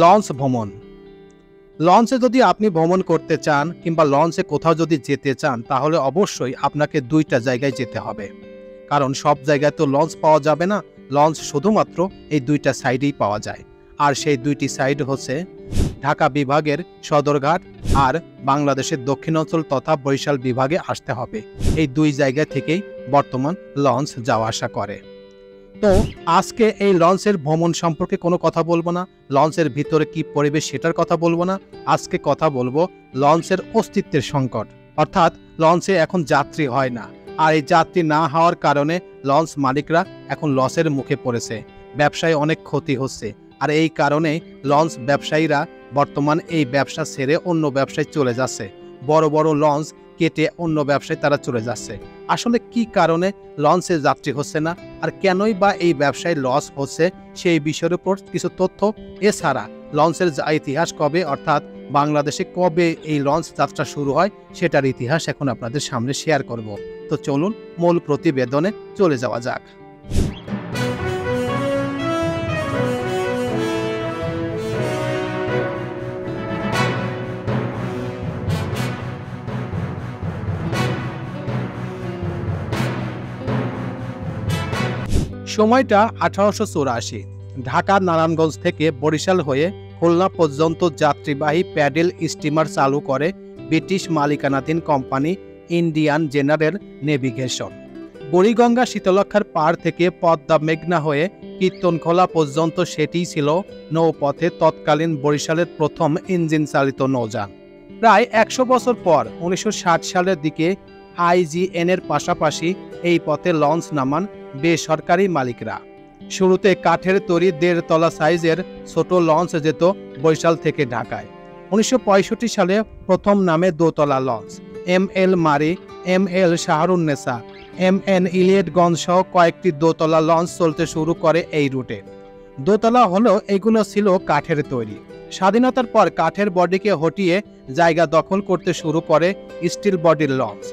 Launch ভ্রমণ। লঞ্চে যদি আপনি ভ্রমণ করতে চান কিংবা লঞ্চে কোথাও যদি যেতে চান, তাহলে অবশ্যই আপনাকে দুইটা জায়গায় যেতে হবে। কারণ সব জায়গায় তো লঞ্চ পাওয়া যাবে না। লঞ্চ শুধুমাত্র এই দুইটা সাইডেই পাওয়া যায়। আর সেই দুইটি সাইড হচ্ছে ঢাকা বিভাগের সদরঘাট আর বাংলাদেশের দক্ষিণাঞ্চল তথা বরিশাল বিভাগে আসতে হবে। এই দুই জায়গা থেকেই বর্তমান লঞ্চ যাওয়া আসা করে। তো আজকে এই লঞ্চের ভ্রমণ সম্পর্কে কোনো কথা বলবো না, লঞ্চের ভিতরে কি পরিবেশ সেটার কথা বলবো না। আজকে কথা বলবো লঞ্চের অস্তিত্বের সংকট, অর্থাৎ লঞ্চে এখন যাত্রী হয় না। আর এই যাত্রী না হওয়ার কারণে লঞ্চ মালিকরা এখন লসের মুখে পড়েছে, ব্যবসায় অনেক ক্ষতি হচ্ছে। আর এই কারণে লঞ্চ ব্যবসায়ীরা বর্তমান এই ব্যবসা ছেড়ে অন্য ব্যবসায় চলে যাচ্ছে। বড় বড় লঞ্চ কেটে অন্য ব্যবসায় তারা চলে যাচ্ছে। আসলে কি কারণে লঞ্চে যাত্রী হচ্ছে না আর কেনই বা এই ব্যবসায় লস হচ্ছে, সেই বিষয়ের উপর কিছু তথ্য, এছাড়া লঞ্চের ইতিহাস কবে, অর্থাৎ বাংলাদেশে কবে এই লঞ্চ যাত্রা শুরু হয় সেটার ইতিহাস এখন আপনাদের সামনে শেয়ার করব। তো চলুন মূল প্রতিবেদনে চলে যাওয়া যাক। সময়টা 1884। ঢাকা নারায়ণগঞ্জ থেকে বরিশাল হয়ে খুলনা পর্যন্ত যাত্রীবাহী প্যাডেল স্টিমার চালু করে ব্রিটিশ মালিকানাধীন company Indian General Navigation. Buriganga শীতলক্ষার পাড় থেকে পদ্মা মেঘনা হয়ে কীর্তনখোলা পর্যন্ত সেটিই ছিল নৌপথে তৎকালীন বরিশালের প্রথম ইঞ্জিন চালিত নৌযান। প্রায় 100 বছর পর 1960 সালের দিকে আইজিএন এর পাশাপাশি এই পথে লঞ্চ নামান বেসরকারি মালিকরা। শুরুতে কাঠের তৈরি 1.5 তলা সাইজের ছোট লঞ্চ যেত বরিশাল থেকে ঢাকায়। 1965 সালে প্রথম নামে দোতলা লঞ্চ ML মারি, ML শাহরুন্নেসা, MN ইলিয়টগঞ্জ সহ কয়েকটি দোতলা লঞ্চ চলতে শুরু করে এই রুটে। দোতলা হলেও এগুলো ছিল কাঠের তৈরি। স্বাধীনতার পর কাঠের বডিকে হটিয়ে জায়গা দখল করতে শুরু করে স্টিল বডির লঞ্চ।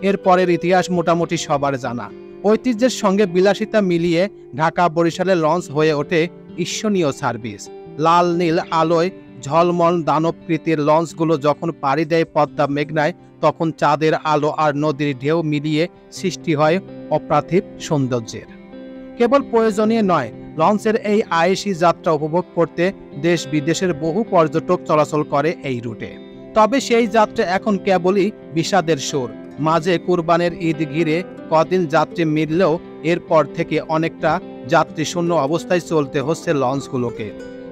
এর পরের ইতিহাস মোটামুটি সবার জানা। ঐতিহ্যের সঙ্গে বিলাসিতা মিলিয়ে ঢাকা বরিশালে লঞ্চ হয়ে ওঠে ঈর্ষণীয় সার্ভিস। লাল নীল আলোয় ঝলমল দানবকৃতির লঞ্চগুলো যখন পাড়ি দেয় পদ্মা মেঘনায়, তখন চাঁদের আলো আর নদীর ঢেউ মিলিয়ে সৃষ্টি হয় অপ্রাতিভ সৌন্দর্যের। কেবল প্রয়োজনীয় নয়, লঞ্চের এই আয়েশি যাত্রা উপভোগ করতে দেশ বিদেশের বহু পর্যটক চলাচল করে এই রুটে। তবে সেই যাত্রা এখন কেবলই বিষাদের সুর। মাঝে কুরবানের ঈদ ঘিরে কদিন যাত্রী মিললেও এরপর থেকে অনেকটা যাত্রী শূন্য অবস্থায় চলতে হচ্ছে লঞ্চগুলোকে।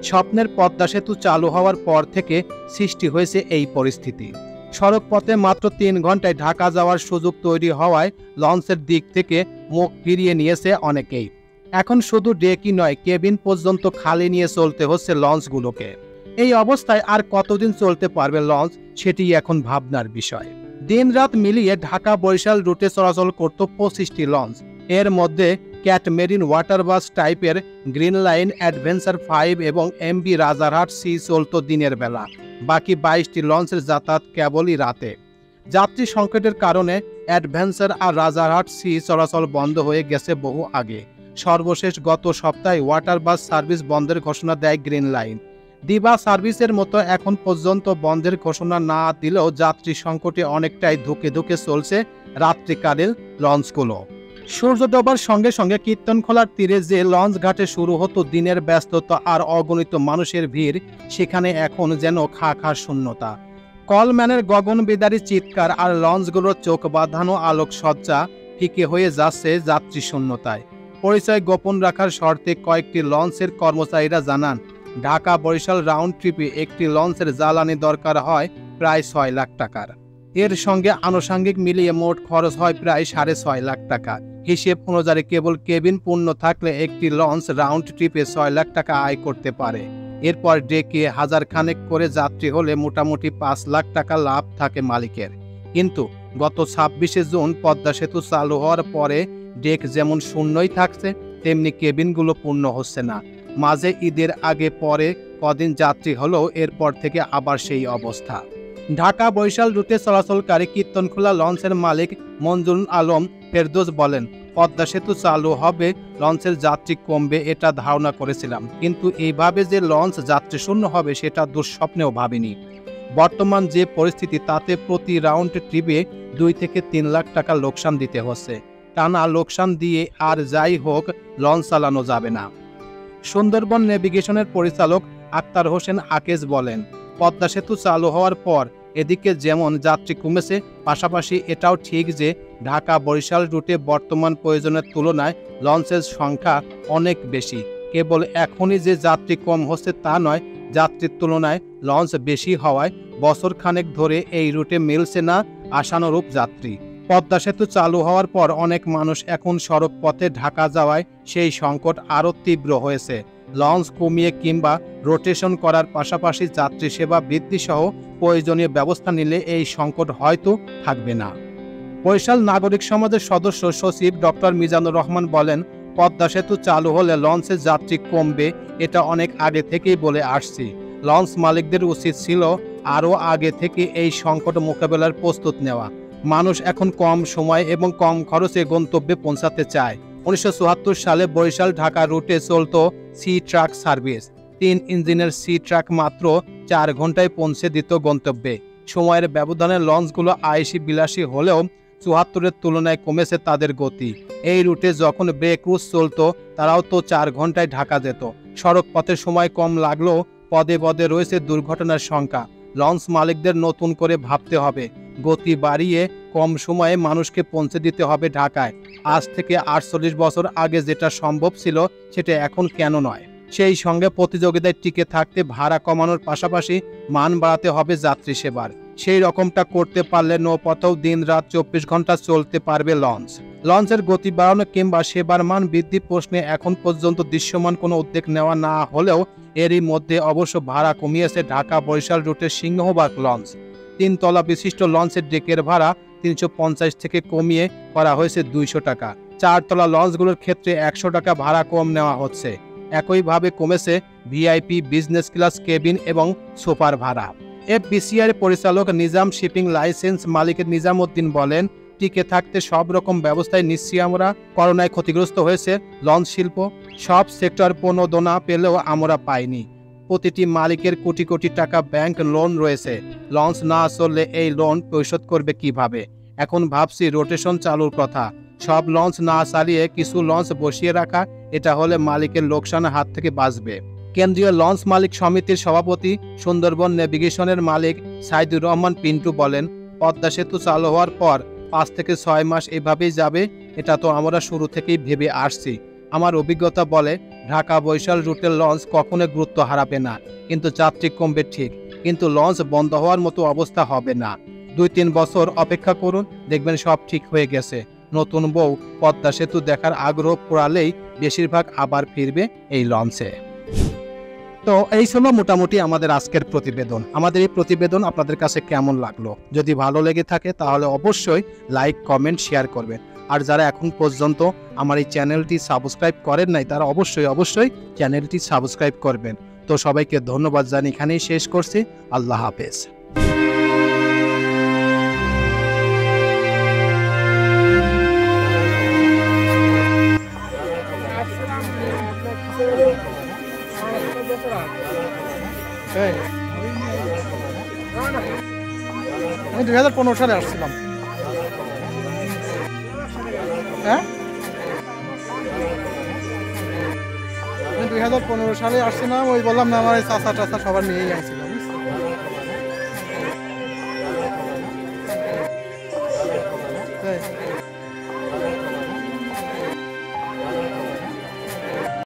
স্বপ্নের পদ্মা সেতু চালু হওয়ার পর থেকে সৃষ্টি হয়েছে এই পরিস্থিতি। সড়ক পথে মাত্র 3 ঘন্টায় ঢাকা যাওয়ার সুযোগ তৈরি হওয়ায় লঞ্চের দিক থেকে মুখ ফিরিয়ে নিয়েছে অনেকেই। এখন শুধু ডেকই নয়, কেবিন পর্যন্ত খালি নিয়ে চলতে হচ্ছে লঞ্চগুলোকে। এই অবস্থায় আর কতদিন চলতে পারবে লঞ্চ, সেটি এখন ভাবনার বিষয়। দিন রাত মিলিয়ে ঢাকা বরিশাল রুটে চলাচল করত 25টি লঞ্চ। এর মধ্যে ক্যাটমেরিন ওয়াটারবাস টাইপের গ্রিন লাইন, অ্যাডভেঞ্চার 5 এবং MV রাজারহাট সি চলত দিনের বেলা। বাকি 22টি লঞ্চের যাতায়াত কেবলই রাতে। যাত্রী সংকটের কারণে অ্যাডভেঞ্চার আর রাজারহাট সি চলাচল বন্ধ হয়ে গেছে বহু আগে। সর্বশেষ গত সপ্তাহে ওয়াটারবাস সার্ভিস বন্ধের ঘোষণা দেয় গ্রিন লাইন। দিবা সার্ভিসের মতো এখন পর্যন্ত বন্ধের ঘোষণা না দিলেও যাত্রী সংকটে অনেকটাই ধুকে ধুকে চলছে রাত্রিকালীন লঞ্চগুলো। সূর্য ডোবার সঙ্গে সঙ্গে কীর্তনখোলার তীরে যে লঞ্চ ঘাটে শুরু হতো দিনের ব্যস্ততা আর অগণিত মানুষের ভিড়, সেখানে এখন যেন খা খা শূন্যতা। কলম্যানের গগনবিদারী চিৎকার আর লঞ্চগুলোর চোখ বাঁধানো আলোকসজ্জা ফিকে হয়ে যাচ্ছে যাত্রী শূন্যতায়। পরিচয় গোপন রাখার শর্তে কয়েকটি লঞ্চের কর্মচারীরা জানান, ঢাকা বরিশাল রাউন্ড ট্রিপে একটি লঞ্চের জ্বালানি দরকার হয় প্রায় 6 লাখ টাকার। এর সঙ্গে আনুষঙ্গিক মিলিয়ে মোট খরচ হয় প্রায় 6.5 লাখ টাকা। হিসেব অনুযায়ী কেবল কেবিন পূর্ণ থাকলে একটি লঞ্চ রাউন্ড ট্রিপে 6 লাখ টাকা আয় করতে পারে। এরপর ডেকে 1000 খানেক করে যাত্রী হলে মোটামুটি 5 লাখ টাকা লাভ থাকে মালিকের। কিন্তু গত 26শে জুন পদ্মা সেতু চালু হওয়ার পরে ডেক যেমন শূন্যই থাকছে, তেমনি কেবিনগুলো পূর্ণ হচ্ছে না। মাঝে ঈদের আগে পরে কদিন যাত্রী হলেও এরপর থেকে আবার সেই অবস্থা। ঢাকা বরিশাল রুটে চলাচলকারী কীর্তনখোলা লঞ্চের মালিক মঞ্জুরুল আলম ফেরদৌস বলেন, পদ্মা সেতু চালু হবে, লঞ্চের যাত্রী কমবে এটা ধারণা করেছিলাম, কিন্তু এইভাবে যে লঞ্চ যাত্রী শূন্য হবে সেটা দুঃস্বপ্নেও ভাবিনি। বর্তমান যে পরিস্থিতি তাতে প্রতি রাউন্ড ট্রিপে 2 থেকে 3 লাখ টাকা লোকসান দিতে হচ্ছে। টানা লোকসান দিয়ে আর যাই হোক লঞ্চ চালানো যাবে না। সুন্দরবন নেভিগেশনের পরিচালক আক্তার হোসেন আকেজ বলেন, পদ্মা সেতু চালু হওয়ার পর এদিকে যেমন যাত্রী কমেছে, পাশাপাশি এটাও ঠিক যে ঢাকা বরিশাল রুটে বর্তমান প্রয়োজনের তুলনায় লঞ্চের সংখ্যা অনেক বেশি। কেবল এখনই যে যাত্রী কম হচ্ছে তা নয়, যাত্রীর তুলনায় লঞ্চ বেশি হওয়ায় বছর খানেক ধরে এই রুটে মিলছে না আশানুরূপ যাত্রী। পদ্মা সেতু চালু হওয়ার পর অনেক মানুষ এখন সড়ক পথে ঢাকা যাওয়ায় সেই সংকট আরও তীব্র হয়েছে। লঞ্চ কমিয়ে কিংবা রোটেশন করার পাশাপাশি যাত্রী সেবা বৃদ্ধি সহ প্রয়োজনীয় ব্যবস্থা নিলে এই সংকট হয়তো থাকবে না। বরিশাল নাগরিক সমাজের সদস্য সচিব ডক্টর মিজানুর রহমান বলেন, পদ্মা সেতু চালু হলে লঞ্চের যাত্রী কমবে, এটা অনেক আগে থেকেই বলে আসছি। লঞ্চ মালিকদের উচিত ছিল আরও আগে থেকে এই সংকট মোকাবেলার প্রস্তুত নেওয়া। মানুষ এখন কম সময় এবং কম খরচে গন্তব্যে পৌঁছাতে চায়। 1974 সালে বরিশাল ঢাকা রুটে চলত সি ট্রাক সার্ভিস। 3 ইঞ্জিনের সি ট্রাক মাত্র 4 ঘন্টায় পৌঁছে দিত গন্তব্যে। সময়ের ব্যবধানে লঞ্চগুলো আইসি বিলাসী হলেও 74-এর তুলনায় কমেছে তাদের গতি। এই রুটে যখন বে ক্রুজ চলত তারাও তো 4 ঘন্টায় ঢাকা যেত। সড়ক পথে সময় কম লাগলেও পদে পদে রয়েছে দুর্ঘটনার সংখ্যা। লঞ্চ মালিকদের নতুন করে ভাবতে হবে, গতি বাড়িয়ে কম সময়ে মানুষকে পৌঁছে দিতে হবে ঢাকায়। আজ থেকে 48 বছর আগে যেটা সম্ভব ছিল সেটা এখন কেন নয়? সেই সঙ্গে প্রতিযোগিতায় টিকে থাকতে ভাড়া কমানোর পাশাপাশি মান বাড়াতে হবে যাত্রী সেবার। সেই রকমটা করতে পারলে নৌপথেও দিন রাত 24 ঘন্টা চলতে পারবে লঞ্চ। লঞ্চের গতি বাড়ানো কিংবা সেবার মান বৃদ্ধি প্রশ্নে এখন পর্যন্ত দৃশ্যমান কোনো উদ্যোগ নেওয়া না হলেও এরই মধ্যে অবশ্য ভাড়া কমিয়েছে ঢাকা বরিশাল রুটের সিংহভাগ লঞ্চ। 3 তলা বিশিষ্ট লঞ্চের ডেকের ভাড়া 350 থেকে কমিয়ে করা হয়েছে 200 টাকা। 4 তলা লঞ্চগুলোর ক্ষেত্রে 100 টাকা ভাড়া কম নেওয়া হচ্ছে। একইভাবে কমেছে ভিআইপি, বিজনেস ক্লাস, কেবিন এবং সোফার ভাড়া। এফবিসিআর পরিচালক নিজাম শিপিং লাইসেন্স মালিকের নিজাম উদ্দিন বলেন, টিকে থাকতে সব রকম ব্যবস্থায় নিচ্ছি আমরা। করোনায় ক্ষতিগ্রস্ত হয়েছে লঞ্চ শিল্প, সব সেক্টর প্রণোদনা পেলেও আমরা পাইনি। প্রতিটি মালিকের কোটি কোটি টাকা ব্যাংক লোন রয়েছে। লঞ্চ না চললে এই লোন পরিশোধ করবে কিভাবে? এখন ভাবছি রোটেশন চালুর কথা। সব লঞ্চ না চালিয়ে কিছু লঞ্চ বসিয়ে রাখা, এটা হলে মালিকের লোকসানের হাত থেকে বাঁচবে। কেন্দ্রীয় লঞ্চ মালিক সমিতির সভাপতি সুন্দরবন নেভিগেশনের মালিক সাইদুর রহমান পিন্টু বলেন, পদ্মা সেতু চালু হওয়ার পর 5 থেকে 6 মাস এভাবেই যাবে, এটা তো আমরা শুরু থেকেই ভেবে আসছি। আমার অভিজ্ঞতা বলে ঢাকা বরিশাল রুটের লঞ্চ কখনো গুরুত্ব হারাবে না, কিন্তু যাত্রী কমবে ঠিক, কিন্তু লঞ্চ বন্ধ হওয়ার মতো অবস্থা হবে না। 2-3 বছর অপেক্ষা করুন, দেখবেন সব ঠিক হয়ে গেছে। নতুন বউ পদ্মা সেতু দেখার আগ্রহ পোড়ালেই বেশিরভাগ আবার ফিরবে এই লঞ্চে। তো এই ছিল মোটামুটি আমাদের আজকের প্রতিবেদন। আমাদের এই প্রতিবেদন আপনাদের কাছে কেমন লাগলো? যদি ভালো লেগে থাকে তাহলে অবশ্যই লাইক, কমেন্ট, শেয়ার করবেন। আর যারা এখন পর্যন্ত আমার এই চ্যানেলটি সাবস্ক্রাইব করেন নাই তারা অবশ্যই চ্যানেলটি সাবস্ক্রাইব করবেন। তো সবাইকে ধন্যবাদ জানিয়ে এখানেই শেষ করছি। আল্লাহ হাফেজ। আমি 2015 সালে আসছিলাম। হ্যাঁ, আমি 2015 সালে আসছিলাম। ওই বললাম না, আমার চাচা টাচা সবার নিয়েই আসছিলাম।